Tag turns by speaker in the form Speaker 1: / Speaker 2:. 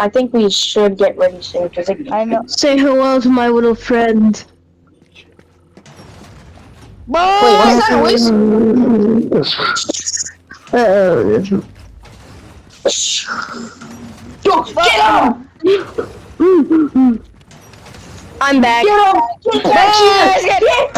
Speaker 1: I think we should get ready soon because
Speaker 2: I know.
Speaker 3: Say hello to my little friend.
Speaker 1: Wait, what's that noise? Yo, get him!
Speaker 3: I'm back.
Speaker 1: Get him! Get back here!